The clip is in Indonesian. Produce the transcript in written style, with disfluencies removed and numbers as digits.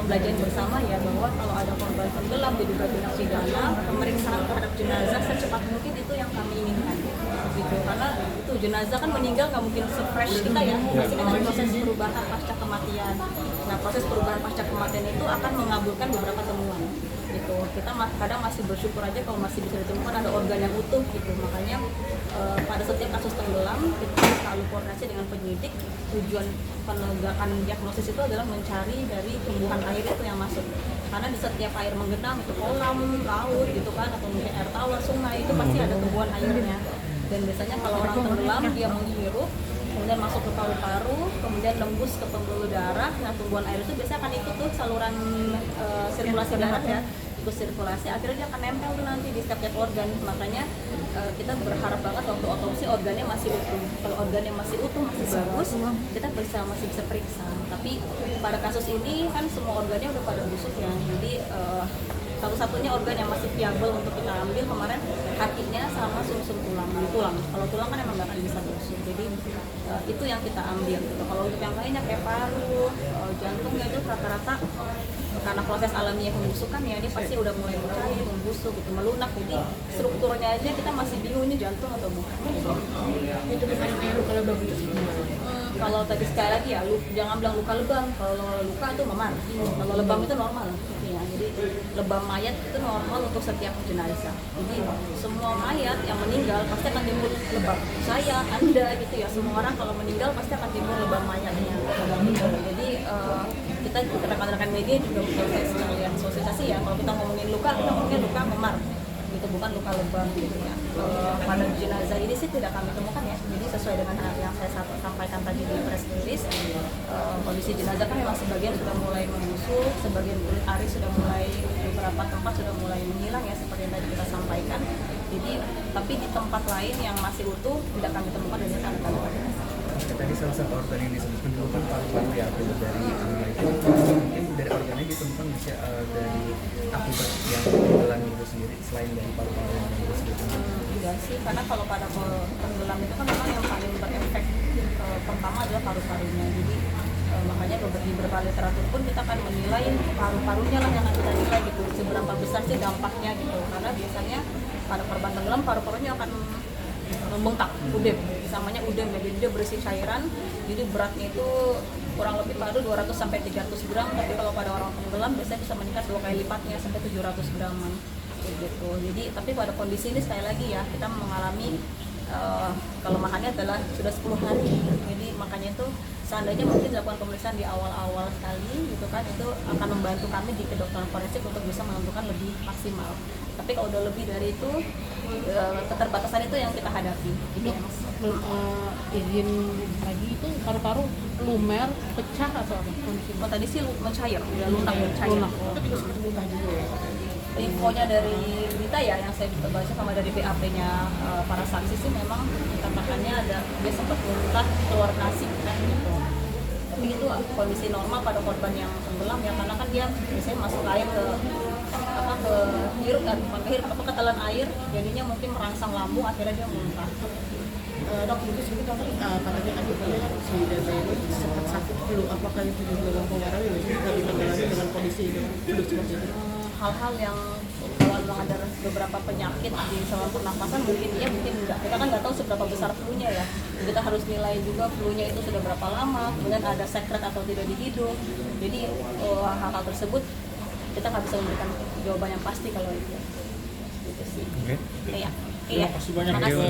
pembelajaran bersama ya, bahwa kalau ada korban tenggelam diduga tindak pidana, pemeriksaan terhadap jenazah secepat mungkin itu yang kami inginkan gitu, karena itu jenazah kan meninggal nggak mungkin se-fresh kita ya, pasti kan ada proses perubahan pasca kematian. Nah, proses perubahan pasca kematian itu akan mengabulkan beberapa temuan gitu. Kita kadang masih bersyukur aja kalau masih bisa ditemukan ada organ yang utuh gitu. Makanya pada setiap kasus tenggelam kita selalu koordinasi dengan penyidik. Tujuan penegakan diagnosis itu adalah mencari dari tumbuhan air itu yang masuk, karena di setiap air menggenang itu kolam, laut gitu kan, atau mungkin air tawar, sungai, itu pasti ada tumbuhan airnya. Dan biasanya kalau orang tenggelam dia menghirup, kemudian masuk ke paru-paru, kemudian nembus ke pembuluh darah. Nah, tumbuhan air itu biasanya akan ikut tuh saluran sirkulasi darah ya, ikut sirkulasi, akhirnya dia akan nempel tuh nanti di setiap organ. Makanya kita berharap banget waktu otopsi organnya masih utuh. Kalau organnya masih utuh, masih bagus, kita masih bisa periksa. Tapi pada kasus ini kan semua organnya udah pada busuk ya, jadi satu-satunya organ yang masih viable untuk kita ambil kemarin hatinya sama sumsum tulang. Kalau tulang kan emang nggak akan bisa busuk, jadi itu yang kita ambil gitu. Kalau untuk yang lainnya kayak paru, jantungnya itu rata-rata karena proses alamiah pembusukan ya, dia pasti udah mulai mencair, membusuk gitu, melunak. Jadi strukturnya aja kita masih bingung ini jantung atau bukan. Itu bukan luka lebam itu gimana? Kalau tadi sekali lagi ya, jangan bilang luka lebam. Kalau luka itu memar. Kalau lebam itu normal. Ya, jadi lebam mayat itu normal untuk setiap jenazah. Jadi semua mayat yang meninggal pasti akan timbul lebam. Saya, Anda gitu ya, semua orang kalau meninggal pasti akan timbul lebam mayatnya. Jadi kita rekan-rekan media juga proses sekalian sosialisasi ya. Kalau kita ngomongin luka, kita ngomongin luka memar. Itu bukan luka lebam gitu ya. Pada jenazah ini sih tidak kami temukan ya. Jadi sesuai dengan yang saya sampaikan tadi di press release, kondisi jenazah kan memang sebagian sudah mulai membusuk, sebagian kulit ari sudah mulai, beberapa tempat sudah mulai menghilang ya, seperti yang tadi kita sampaikan. Jadi tapi di tempat lain yang masih utuh tidak kami temukan dari tanda-tanda jenazah. Tadi salah satu organ yang disebutkan dulu kan paru-paru ya, dari itu mungkin dari organnya ditemukan bisa dari akibat yang tenggelam itu sendiri selain dari paru-paru yang disebutkan. Tidak sih, karena kalau pada tenggelam itu kan memang yang paling berefek pertama adalah paru-parunya. Jadi makanya di beberapa literatur pun kita akan menilai paru-parunya lah yang akan kita nilai gitu, seberapa besar sih dampaknya gitu. Karena biasanya pada korban tenggelam paru-parunya akan membengkak, udem, namanya udem ya, jadi dia berisi cairan, jadi beratnya itu kurang lebih pada 200 sampai 300 gram, tapi kalau pada orang tenggelam biasanya bisa meningkat 2 kali lipatnya sampai 700 graman gitu. Jadi tapi pada kondisi ini sekali lagi ya, kita mengalami kelemahannya adalah sudah 10 hari, jadi makanya itu seandainya mungkin dilakukan pemeriksaan di awal-awal sekali gitu kan, itu akan membantu kami di kedokteran forensik untuk bisa menentukan lebih maksimal. Tapi kalau udah lebih dari itu, keterbatasan itu yang kita hadapi gitu ya, Mas. Izin lagi itu paru-paru lumer, pecah atau apa? Oh, tadi sih mencair, udah lunak mencair. Itu juga seperti muntah juga ya? Infonya dari berita ya, yang saya baca sama dari BAP-nya para saksi sih memang katakannya ada dia sempat muntah keluar nasi kan gitu. Tapi itu kondisi normal pada korban yang tenggelam ya, karena kan dia biasanya masuk air ke hirup kan, bukan ke hirup, ketelan air, jadinya mungkin merangsang lambung, akhirnya dia muntah. Dok, mungkin sedikit dok, katanya kan dikatakan kan si Dada ini sempat sakit flu, apakah itu juga mempengaruhi jika ditenggelami dengan kondisi flu seperti itu? Hal-hal yang kalau memang ada beberapa penyakit di saluran pernapasan mungkin iya, mungkin enggak. Kita kan nggak tahu seberapa besar flu-nya ya. Kita harus nilai juga flu-nya itu sudah berapa lama, kemudian ada sekret atau tidak di hidung. Jadi hal-hal tersebut kita nggak bisa memberikan jawaban yang pasti kalau itu. Gitu sih. Oke. Iya. Terima kasih banyak. Terima kasih.